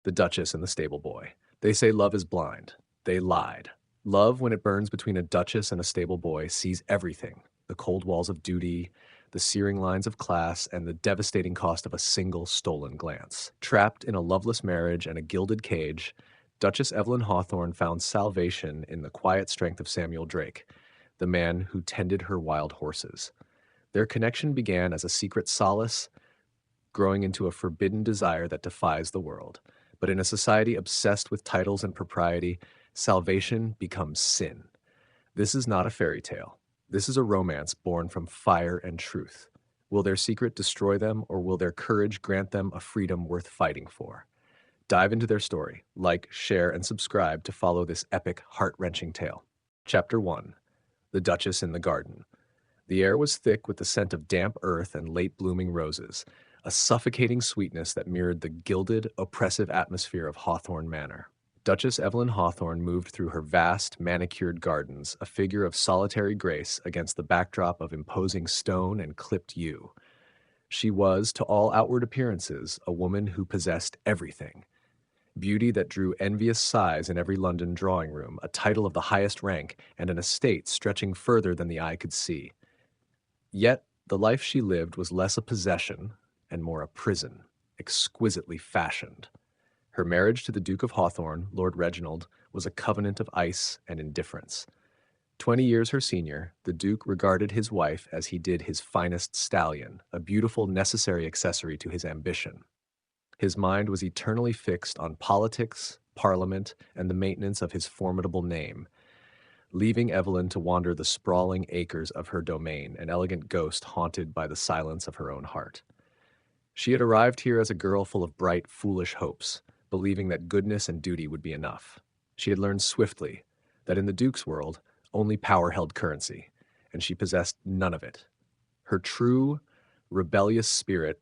The Duchess and the Stable Boy. They say love is blind. They lied. Love, when it burns between a duchess and a stable boy, sees everything: the cold walls of duty, the searing lines of class, and the devastating cost of a single stolen glance. Trapped in a loveless marriage and a gilded cage, Duchess Evelyn Hawthorne found salvation in the quiet strength of Samuel Drake, the man who tended her wild horses. Their connection began as a secret solace, growing into a forbidden desire that defies the world. But in a society obsessed with titles and propriety, salvation becomes sin. This is not a fairy tale. This is a romance born from fire and truth. Will their secret destroy them, or will their courage grant them a freedom worth fighting for? Dive into their story. Like, share, and subscribe to follow this epic, heart-wrenching tale. Chapter 1. The Duchess in the Garden. The air was thick with the scent of damp earth and late-blooming roses, a suffocating sweetness that mirrored the gilded, oppressive atmosphere of Hawthorne Manor. Duchess Evelyn Hawthorne moved through her vast, manicured gardens, a figure of solitary grace against the backdrop of imposing stone and clipped yew. She was, to all outward appearances, a woman who possessed everything: beauty that drew envious sighs in every London drawing room, a title of the highest rank, and an estate stretching further than the eye could see. Yet the life she lived was less a possession and more a prison, exquisitely fashioned. Her marriage to the Duke of Hawthorne, Lord Reginald, was a covenant of ice and indifference. 20 years her senior, the Duke regarded his wife as he did his finest stallion, a beautiful, necessary accessory to his ambition. His mind was eternally fixed on politics, parliament, and the maintenance of his formidable name, leaving Evelyn to wander the sprawling acres of her domain, an elegant ghost haunted by the silence of her own heart. She had arrived here as a girl full of bright, foolish hopes, believing that goodness and duty would be enough. She had learned swiftly that in the Duke's world, only power held currency, and she possessed none of it. Her true, rebellious spirit,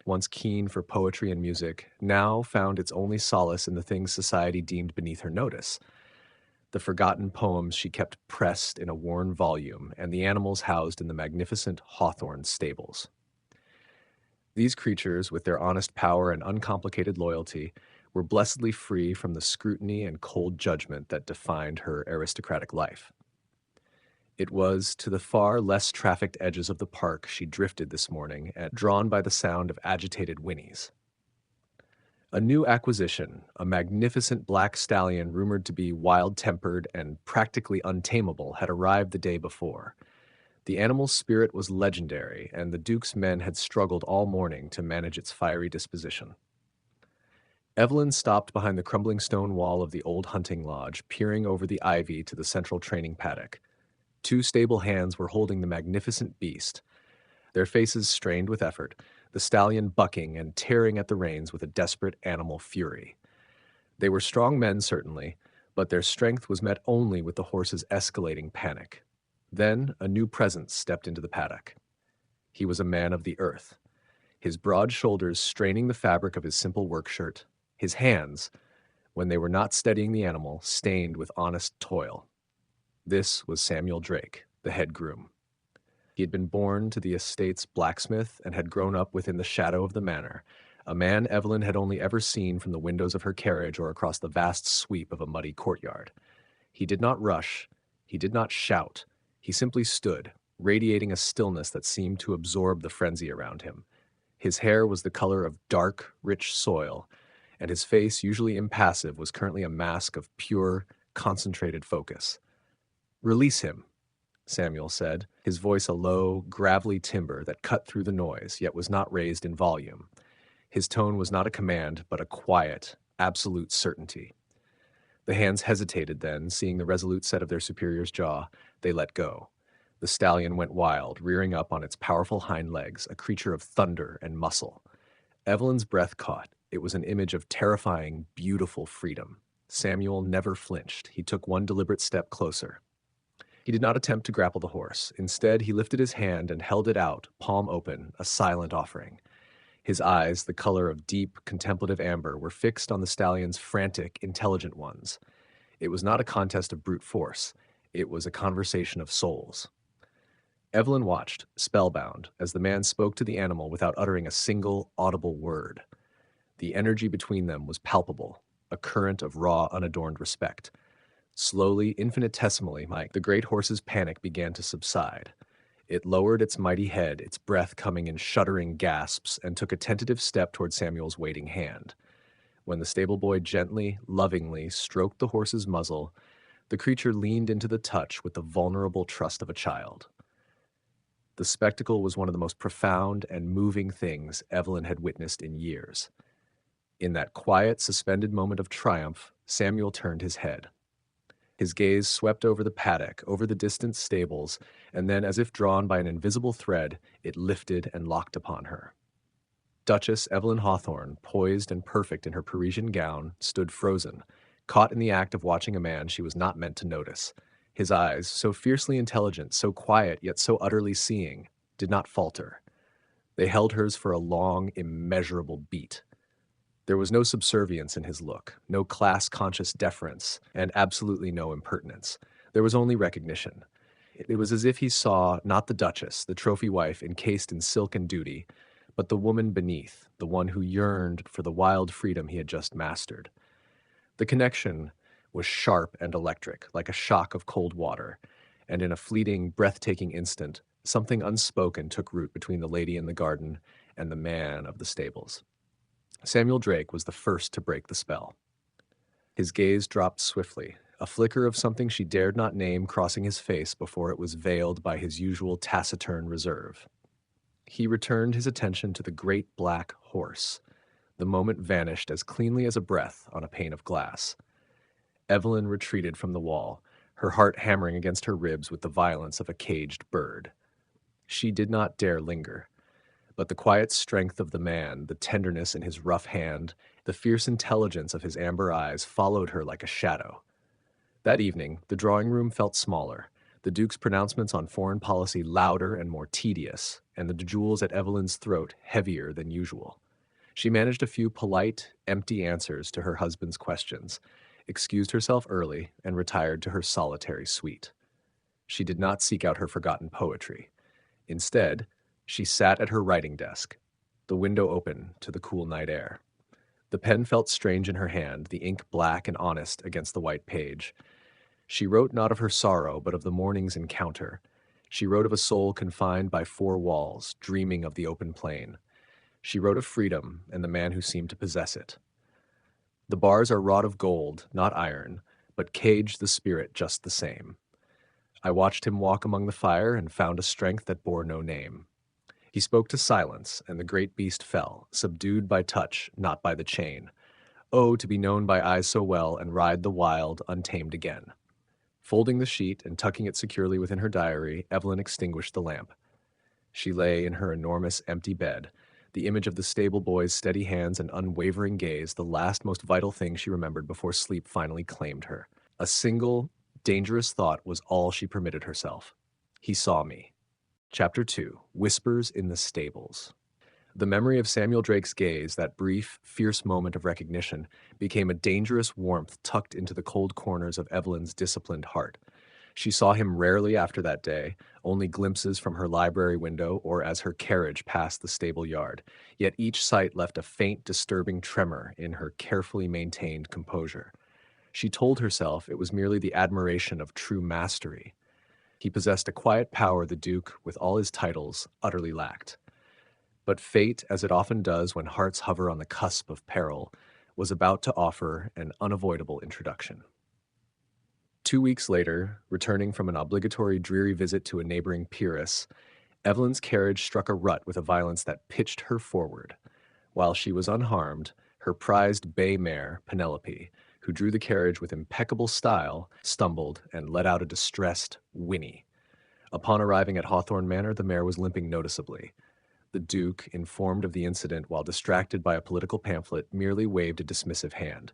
once keen for poetry and music, now found its only solace in the things society deemed beneath her notice: the forgotten poems she kept pressed in a worn volume, and the animals housed in the magnificent Hawthorne stables. These creatures, with their honest power and uncomplicated loyalty, were blessedly free from the scrutiny and cold judgment that defined her aristocratic life. It was to the far less trafficked edges of the park she drifted this morning, drawn by the sound of agitated whinnies. A new acquisition, a magnificent black stallion rumored to be wild-tempered and practically untamable, had arrived the day before. The animal's spirit was legendary, and the Duke's men had struggled all morning to manage its fiery disposition. Evelyn stopped behind the crumbling stone wall of the old hunting lodge, peering over the ivy to the central training paddock. Two stable hands were holding the magnificent beast, their faces strained with effort, the stallion bucking and tearing at the reins with a desperate animal fury. They were strong men, certainly, but their strength was met only with the horse's escalating panic. Then a new presence stepped into the paddock. He was a man of the earth, his broad shoulders straining the fabric of his simple work shirt, his hands, when they were not steadying the animal, stained with honest toil. This was Samuel Drake, the head groom. He had been born to the estate's blacksmith and had grown up within the shadow of the manor, a man Evelyn had only ever seen from the windows of her carriage or across the vast sweep of a muddy courtyard. He did not rush, he did not shout, he simply stood, radiating a stillness that seemed to absorb the frenzy around him. His hair was the color of dark, rich soil, and his face, usually impassive, was currently a mask of pure, concentrated focus. "Release him," Samuel said, his voice a low, gravelly timbre that cut through the noise, yet was not raised in volume. His tone was not a command, but a quiet, absolute certainty. The hands hesitated then, seeing the resolute set of their superior's jaw. They let go. The stallion went wild, rearing up on its powerful hind legs, a creature of thunder and muscle. Evelyn's breath caught. It was an image of terrifying, beautiful freedom. Samuel never flinched. He took one deliberate step closer. He did not attempt to grapple the horse. Instead, he lifted his hand and held it out, palm open, a silent offering. His eyes, the color of deep, contemplative amber, were fixed on the stallion's frantic, intelligent ones. It was not a contest of brute force. It was a conversation of souls. Evelyn watched, spellbound, as the man spoke to the animal without uttering a single audible word. The energy between them was palpable, a current of raw, unadorned respect. Slowly, infinitesimally, the great horse's panic began to subside. It lowered its mighty head, its breath coming in shuddering gasps, and took a tentative step toward Samuel's waiting hand. When the stable boy gently, lovingly stroked the horse's muzzle, the creature leaned into the touch with the vulnerable trust of a child. The spectacle was one of the most profound and moving things Evelyn had witnessed in years. In that quiet, suspended moment of triumph, Samuel turned his head. His gaze swept over the paddock, over the distant stables, and then, as if drawn by an invisible thread, it lifted and locked upon her. Duchess Evelyn Hawthorne, poised and perfect in her Parisian gown, stood frozen, caught in the act of watching a man she was not meant to notice. His eyes, so fiercely intelligent, so quiet yet so utterly seeing, did not falter. They held hers for a long, immeasurable beat. There was no subservience in his look, no class-conscious deference, and absolutely no impertinence. There was only recognition. It was as if he saw not the Duchess, the trophy wife encased in silk and duty, but the woman beneath, the one who yearned for the wild freedom he had just mastered. The connection was sharp and electric, like a shock of cold water, and in a fleeting, breathtaking instant, something unspoken took root between the lady in the garden and the man of the stables. Samuel Drake was the first to break the spell. His gaze dropped swiftly, a flicker of something she dared not name crossing his face before it was veiled by his usual taciturn reserve. He returned his attention to the great black horse. The moment vanished as cleanly as a breath on a pane of glass. Evelyn retreated from the wall, her heart hammering against her ribs with the violence of a caged bird. She did not dare linger. But the quiet strength of the man, the tenderness in his rough hand, the fierce intelligence of his amber eyes followed her like a shadow. That evening, the drawing room felt smaller, the Duke's pronouncements on foreign policy louder and more tedious, and the jewels at Evelyn's throat heavier than usual. She managed a few polite, empty answers to her husband's questions, excused herself early, and retired to her solitary suite. She did not seek out her forgotten poetry. Instead, she sat at her writing desk, the window open to the cool night air. The pen felt strange in her hand, the ink black and honest against the white page. She wrote not of her sorrow, but of the morning's encounter. She wrote of a soul confined by four walls, dreaming of the open plain. She wrote of freedom and the man who seemed to possess it. The bars are wrought of gold, not iron, but cage the spirit just the same. I watched him walk among the fire and found a strength that bore no name. He spoke to silence, and the great beast fell, subdued by touch, not by the chain. Oh, to be known by eyes so well, and ride the wild, untamed again. Folding the sheet and tucking it securely within her diary, Evelyn extinguished the lamp. She lay in her enormous empty bed, the image of the stable boy's steady hands and unwavering gaze, the last most vital thing she remembered before sleep finally claimed her. A single, dangerous thought was all she permitted herself. He saw me. Chapter 2. Whispers in the Stables. The memory of Samuel Drake's gaze, that brief, fierce moment of recognition, became a dangerous warmth tucked into the cold corners of Evelyn's disciplined heart. She saw him rarely after that day, only glimpses from her library window or as her carriage passed the stable yard, yet each sight left a faint, disturbing tremor in her carefully maintained composure. She told herself it was merely the admiration of true mastery. He possessed a quiet power the Duke, with all his titles, utterly lacked. But fate, as it often does when hearts hover on the cusp of peril, was about to offer an unavoidable introduction. 2 weeks later, returning from an obligatory dreary visit to a neighboring peeress, Evelyn's carriage struck a rut with a violence that pitched her forward. While she was unharmed, her prized bay mare, Penelope, who drew the carriage with impeccable style, stumbled and let out a distressed whinny. Upon arriving at Hawthorne Manor, the mare was limping noticeably. The Duke, informed of the incident while distracted by a political pamphlet, merely waved a dismissive hand.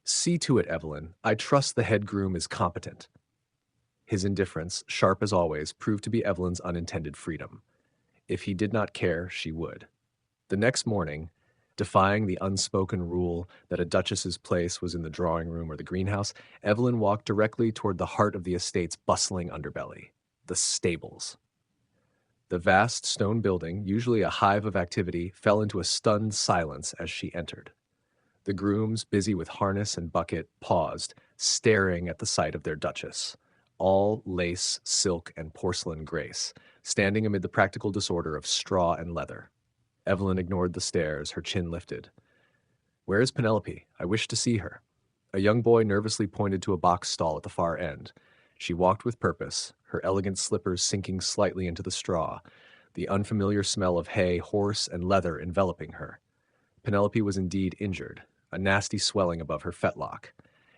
"See to it, Evelyn. I trust the head groom is competent." His indifference, sharp as always, proved to be Evelyn's unintended freedom. If he did not care, she would. The next morning, defying the unspoken rule that a duchess's place was in the drawing room or the greenhouse, Evelyn walked directly toward the heart of the estate's bustling underbelly, the stables. The vast stone building, usually a hive of activity, fell into a stunned silence as she entered. The grooms, busy with harness and bucket, paused, staring at the sight of their duchess, all lace, silk, and porcelain grace, standing amid the practical disorder of straw and leather. Evelyn ignored the stares, her chin lifted. "Where is Penelope? I wish to see her." A young boy nervously pointed to a box stall at the far end. She walked with purpose, her elegant slippers sinking slightly into the straw, the unfamiliar smell of hay, horse, and leather enveloping her. Penelope was indeed injured, a nasty swelling above her fetlock,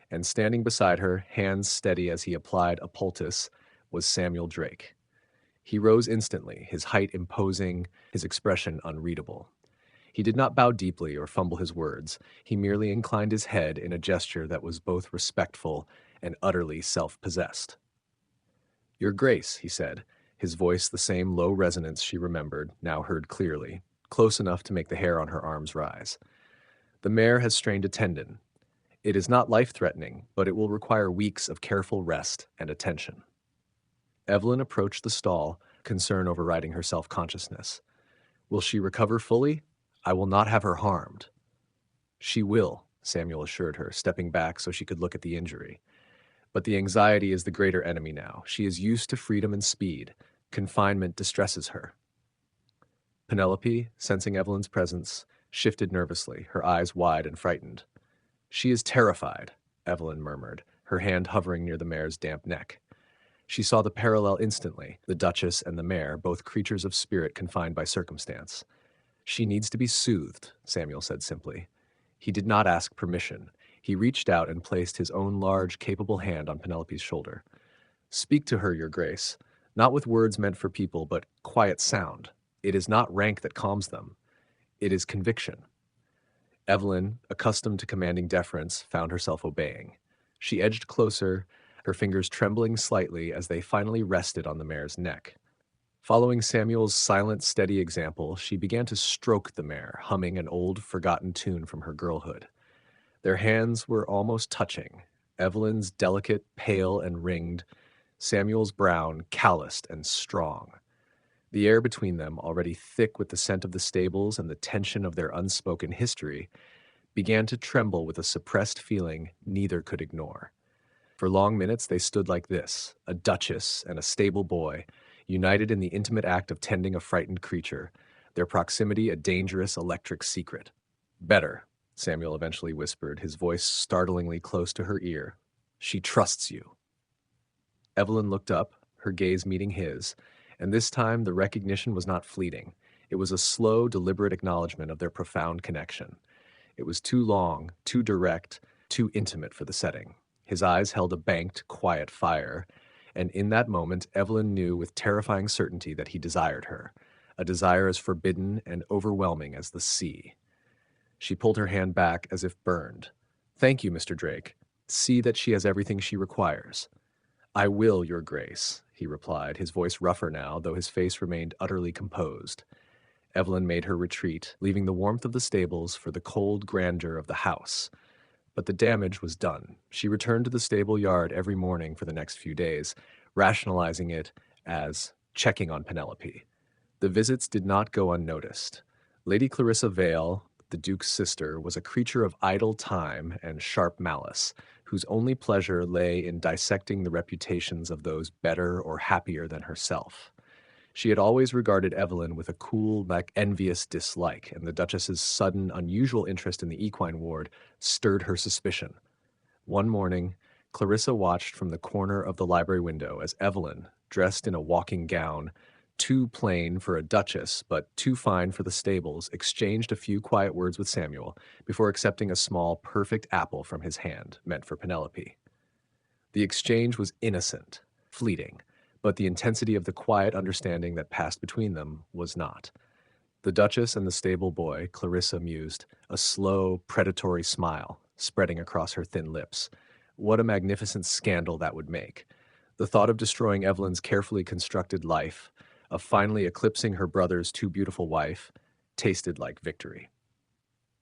and standing beside her, hands steady as he applied a poultice, was Samuel Drake. He rose instantly, his height imposing, his expression unreadable. He did not bow deeply or fumble his words. He merely inclined his head in a gesture that was both respectful and utterly self-possessed. "Your Grace," he said, his voice the same low resonance she remembered, now heard clearly, close enough to make the hair on her arms rise. "The mare has strained a tendon. It is not life-threatening, but it will require weeks of careful rest and attention." Evelyn approached the stall, concern overriding her self-consciousness. "Will she recover fully? I will not have her harmed." "She will," Samuel assured her, stepping back so she could look at the injury. "But the anxiety is the greater enemy now. She is used to freedom and speed. Confinement distresses her." Penelope, sensing Evelyn's presence, shifted nervously, her eyes wide and frightened. "She is terrified," Evelyn murmured, her hand hovering near the mare's damp neck. She saw the parallel instantly, the Duchess and the mare, both creatures of spirit confined by circumstance. "She needs to be soothed," Samuel said simply. He did not ask permission. He reached out and placed his own large, capable hand on Penelope's shoulder. "Speak to her, Your Grace, not with words meant for people, but quiet sound. It is not rank that calms them. It is conviction." Evelyn, accustomed to commanding deference, found herself obeying. She edged closer, her fingers trembling slightly as they finally rested on the mare's neck. Following Samuel's silent, steady example, she began to stroke the mare, humming an old, forgotten tune from her girlhood. Their hands were almost touching, Evelyn's delicate, pale, and ringed, Samuel's brown, calloused, and strong. The air between them, already thick with the scent of the stables and the tension of their unspoken history, began to tremble with a suppressed feeling neither could ignore. For long minutes they stood like this, a duchess and a stable boy, united in the intimate act of tending a frightened creature, their proximity a dangerous electric secret. "Better," Samuel eventually whispered, his voice startlingly close to her ear. "She trusts you." Evelyn looked up, her gaze meeting his, and this time the recognition was not fleeting. It was a slow, deliberate acknowledgement of their profound connection. It was too long, too direct, too intimate for the setting. His eyes held a banked, quiet fire, and in that moment Evelyn knew with terrifying certainty that he desired her, a desire as forbidden and overwhelming as the sea. She pulled her hand back as if burned. "Thank you, Mr. Drake. See that she has everything she requires." "I will, Your Grace," he replied, his voice rougher now, though his face remained utterly composed. Evelyn made her retreat, leaving the warmth of the stables for the cold grandeur of the house. But the damage was done. She returned to the stable yard every morning for the next few days, rationalizing it as checking on Penelope. The visits did not go unnoticed. Lady Clarissa Vale, the Duke's sister, was a creature of idle time and sharp malice, whose only pleasure lay in dissecting the reputations of those better or happier than herself. She had always regarded Evelyn with a cool, envious dislike, and the Duchess's sudden, unusual interest in the equine ward stirred her suspicion. One morning, Clarissa watched from the corner of the library window as Evelyn, dressed in a walking gown, too plain for a duchess but too fine for the stables, exchanged a few quiet words with Samuel before accepting a small, perfect apple from his hand, meant for Penelope. The exchange was innocent, fleeting, but the intensity of the quiet understanding that passed between them was not. The Duchess and the stable boy, Clarissa mused, a slow, predatory smile spreading across her thin lips. What a magnificent scandal that would make. The thought of destroying Evelyn's carefully constructed life, of finally eclipsing her brother's too beautiful wife, tasted like victory.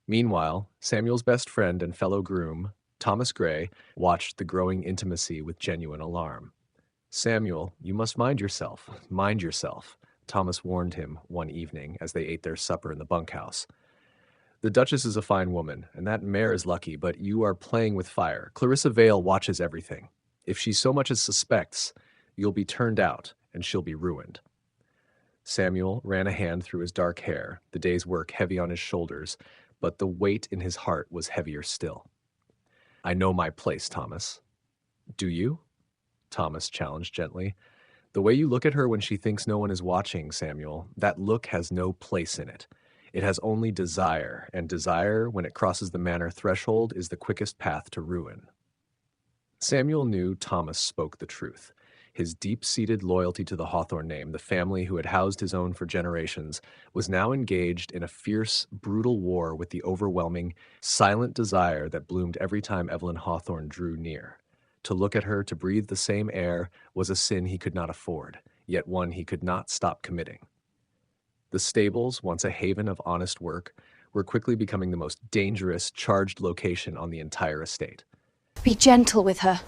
Meanwhile, Samuel's best friend and fellow groom, Thomas Gray, watched the growing intimacy with genuine alarm. "Samuel, you must mind yourself, Thomas warned him one evening as they ate their supper in the bunkhouse. The Duchess is a fine woman, and that mare is lucky, but you are playing with fire. Clarissa Vale watches everything. If she so much as suspects, you'll be turned out, and she'll be ruined. Samuel ran a hand through his dark hair, the day's work heavy on his shoulders, but the weight in his heart was heavier still. I know my place, Thomas. Do you? Thomas challenged gently. The way you look at her when she thinks no one is watching, Samuel, that look has no place in it. It has only desire, and desire, when it crosses the manor threshold, is the quickest path to ruin. Samuel knew Thomas spoke the truth. His deep-seated loyalty to the Hawthorne name, the family who had housed his own for generations, was now engaged in a fierce, brutal war with the overwhelming, silent desire that bloomed every time Evelyn Hawthorne drew near. To look at her, to breathe the same air, was a sin he could not afford, yet one he could not stop committing. The stables, once a haven of honest work, were quickly becoming the most dangerous, charged location on the entire estate. Be gentle with her.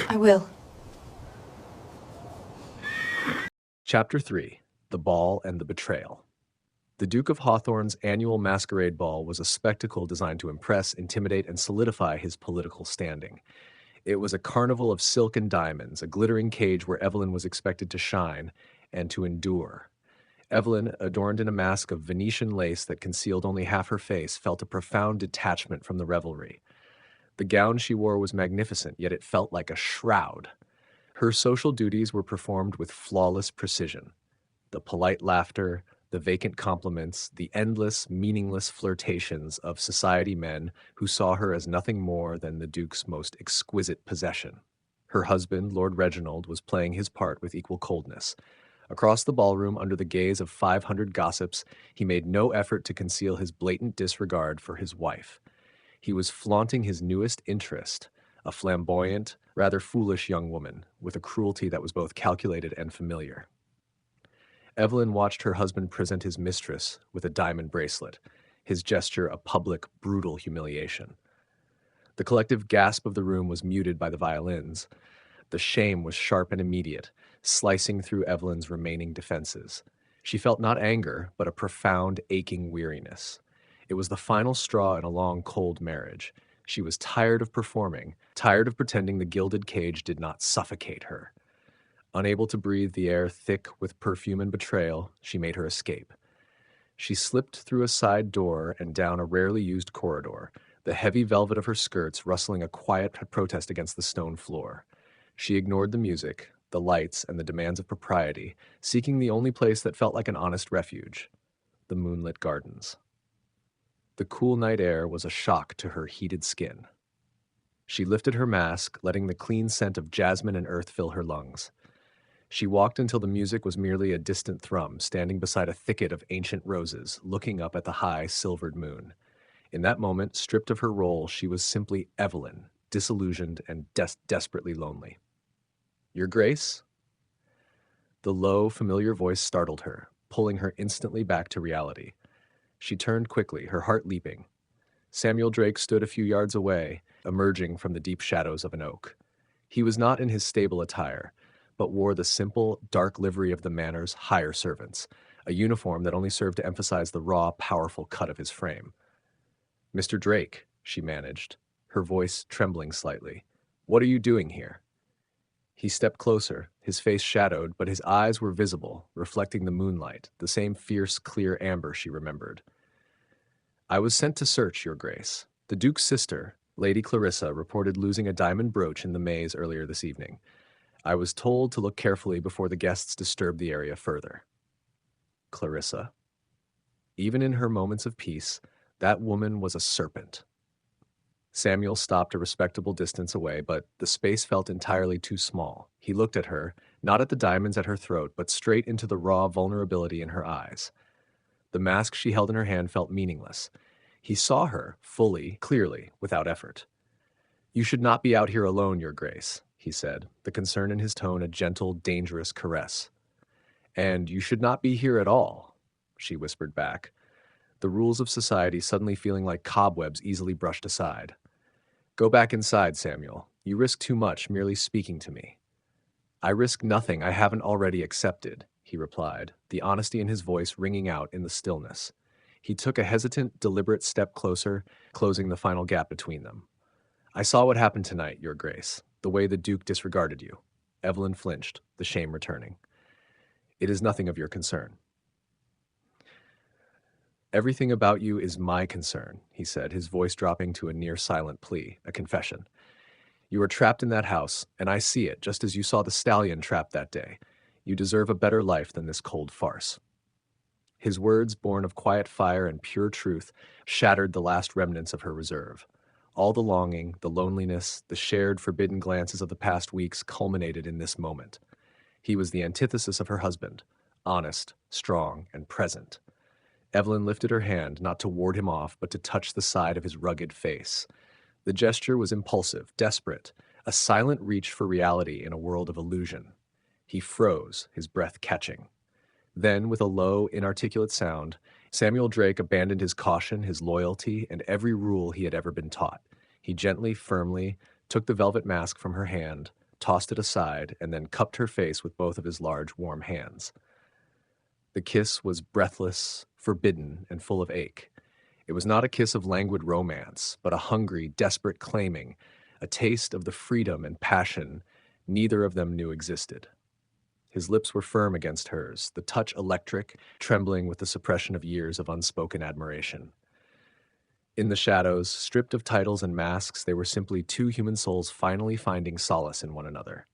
I will. Chapter 3. The Ball and the Betrayal. The Duke of Hawthorne's annual masquerade ball was a spectacle designed to impress, intimidate, and solidify his political standing. It was a carnival of silk and diamonds, a glittering cage where Evelyn was expected to shine and to endure. Evelyn, adorned in a mask of Venetian lace that concealed only half her face, felt a profound detachment from the revelry. The gown she wore was magnificent, yet it felt like a shroud. Her social duties were performed with flawless precision. The polite laughter, the vacant compliments, the endless, meaningless flirtations of society men who saw her as nothing more than the Duke's most exquisite possession. Her husband, Lord Reginald, was playing his part with equal coldness. Across the ballroom, under the gaze of 500 gossips, he made no effort to conceal his blatant disregard for his wife. He was flaunting his newest interest, a flamboyant, rather foolish young woman, with a cruelty that was both calculated and familiar. Evelyn watched her husband present his mistress with a diamond bracelet, his gesture a public, brutal humiliation. The collective gasp of the room was muted by the violins. The shame was sharp and immediate, slicing through Evelyn's remaining defenses. She felt not anger, but a profound, aching weariness. It was the final straw in a long, cold marriage. She was tired of performing, tired of pretending the gilded cage did not suffocate her. Unable to breathe the air thick with perfume and betrayal, she made her escape. She slipped through a side door and down a rarely used corridor, the heavy velvet of her skirts rustling a quiet protest against the stone floor. She ignored the music, the lights, and the demands of propriety, seeking the only place that felt like an honest refuge, the moonlit gardens. The cool night air was a shock to her heated skin. She lifted her mask, letting the clean scent of jasmine and earth fill her lungs. She walked until the music was merely a distant thrum, standing beside a thicket of ancient roses, looking up at the high, silvered moon. In that moment, stripped of her role, she was simply Evelyn, disillusioned and desperately lonely. Your Grace? The low, familiar voice startled her, pulling her instantly back to reality. She turned quickly, her heart leaping. Samuel Drake stood a few yards away, emerging from the deep shadows of an oak. He was not in his stable attire, but wore the simple, dark livery of the manor's higher servants, a uniform that only served to emphasize the raw, powerful cut of his frame. Mr. Drake, she managed, her voice trembling slightly. What are you doing here? He stepped closer, his face shadowed, but his eyes were visible, reflecting the moonlight, the same fierce, clear amber she remembered. I was sent to search, Your Grace. The Duke's sister, Lady Clarissa, reported losing a diamond brooch in the maze earlier this evening. I was told to look carefully before the guests disturbed the area further. Clarissa. Even in her moments of peace, that woman was a serpent. Samuel stopped a respectable distance away, but the space felt entirely too small. He looked at her, not at the diamonds at her throat, but straight into the raw vulnerability in her eyes. The mask she held in her hand felt meaningless. He saw her, fully, clearly, without effort. You should not be out here alone, Your Grace, he said, the concern in his tone a gentle, dangerous caress. And you should not be here at all, she whispered back, the rules of society suddenly feeling like cobwebs easily brushed aside. Go back inside, Samuel. You risk too much merely speaking to me. I risk nothing I haven't already accepted, he replied, the honesty in his voice ringing out in the stillness. He took a hesitant, deliberate step closer, closing the final gap between them. I saw what happened tonight, Your Grace, the way the Duke disregarded you. Evelyn flinched, the shame returning. It is nothing of your concern. Everything about you is my concern, he said, his voice dropping to a near-silent plea, a confession. You are trapped in that house, and I see it, just as you saw the stallion trapped that day. You deserve a better life than this cold farce. His words, born of quiet fire and pure truth, shattered the last remnants of her reserve. All the longing, the loneliness, the shared forbidden glances of the past weeks culminated in this moment. He was the antithesis of her husband, honest, strong, and present. Evelyn lifted her hand, not to ward him off, but to touch the side of his rugged face. The gesture was impulsive, desperate, a silent reach for reality in a world of illusion. He froze, his breath catching. Then, with a low, inarticulate sound, Samuel Drake abandoned his caution, his loyalty, and every rule he had ever been taught. He gently, firmly took the velvet mask from her hand, tossed it aside, and then cupped her face with both of his large, warm hands. The kiss was breathless, forbidden, and full of ache. It was not a kiss of languid romance, but a hungry, desperate claiming, a taste of the freedom and passion neither of them knew existed. His lips were firm against hers, the touch electric, trembling with the suppression of years of unspoken admiration. In the shadows, stripped of titles and masks, they were simply two human souls finally finding solace in one another.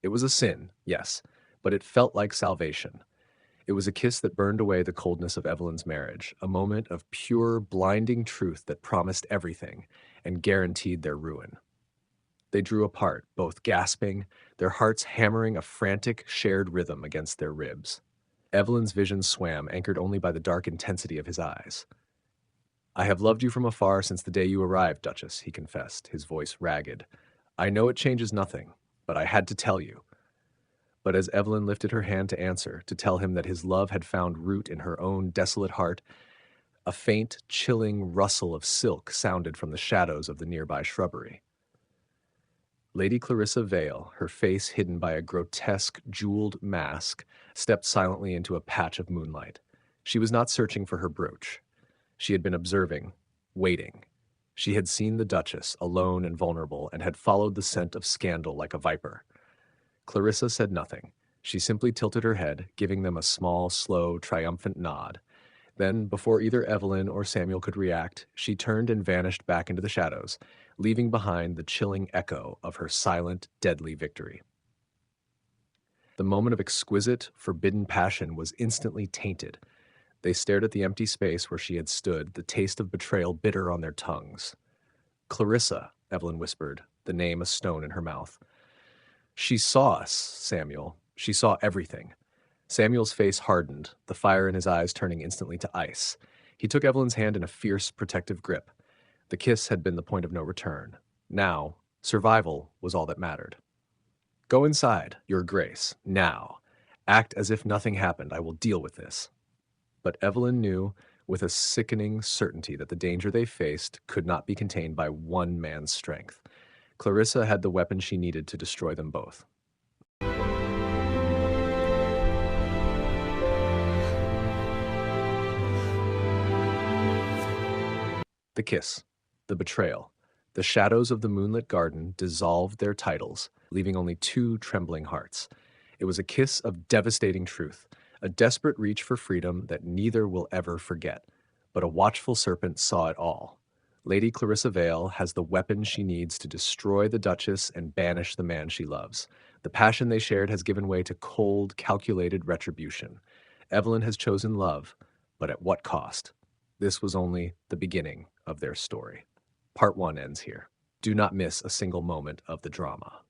It was a sin, yes, but it felt like salvation. It was a kiss that burned away the coldness of Evelyn's marriage, a moment of pure, blinding truth that promised everything and guaranteed their ruin. They drew apart, both gasping, their hearts hammering a frantic, shared rhythm against their ribs. Evelyn's vision swam, anchored only by the dark intensity of his eyes. I have loved you from afar since the day you arrived, Duchess, he confessed, his voice ragged. I know it changes nothing, but I had to tell you. But as Evelyn lifted her hand to answer, to tell him that his love had found root in her own desolate heart, a faint, chilling rustle of silk sounded from the shadows of the nearby shrubbery. Lady Clarissa Vale, her face hidden by a grotesque, jeweled mask, stepped silently into a patch of moonlight. She was not searching for her brooch. She had been observing, waiting. She had seen the Duchess, alone and vulnerable, and had followed the scent of scandal like a viper. Clarissa said nothing. She simply tilted her head, giving them a small, slow, triumphant nod. Then, before either Evelyn or Samuel could react, she turned and vanished back into the shadows, leaving behind the chilling echo of her silent, deadly victory. The moment of exquisite, forbidden passion was instantly tainted. They stared at the empty space where she had stood, the taste of betrayal bitter on their tongues. Clarissa, Evelyn whispered, the name a stone in her mouth. She saw us, Samuel. She saw everything. Samuel's face hardened, the fire in his eyes turning instantly to ice. He took Evelyn's hand in a fierce, protective grip. The kiss had been the point of no return. Now, survival was all that mattered. Go inside, Your Grace, now. Act as if nothing happened. I will deal with this. But Evelyn knew with a sickening certainty that the danger they faced could not be contained by one man's strength. Clarissa had the weapon she needed to destroy them both. The kiss, the betrayal, the shadows of the moonlit garden dissolved their titles, leaving only two trembling hearts. It was a kiss of devastating truth, a desperate reach for freedom that neither will ever forget. But a watchful serpent saw it all. Lady Clarissa Vale has the weapon she needs to destroy the Duchess and banish the man she loves. The passion they shared has given way to cold, calculated retribution. Evelyn has chosen love, but at what cost? This was only the beginning of their story. Part 1 ends here. Do not miss a single moment of the drama.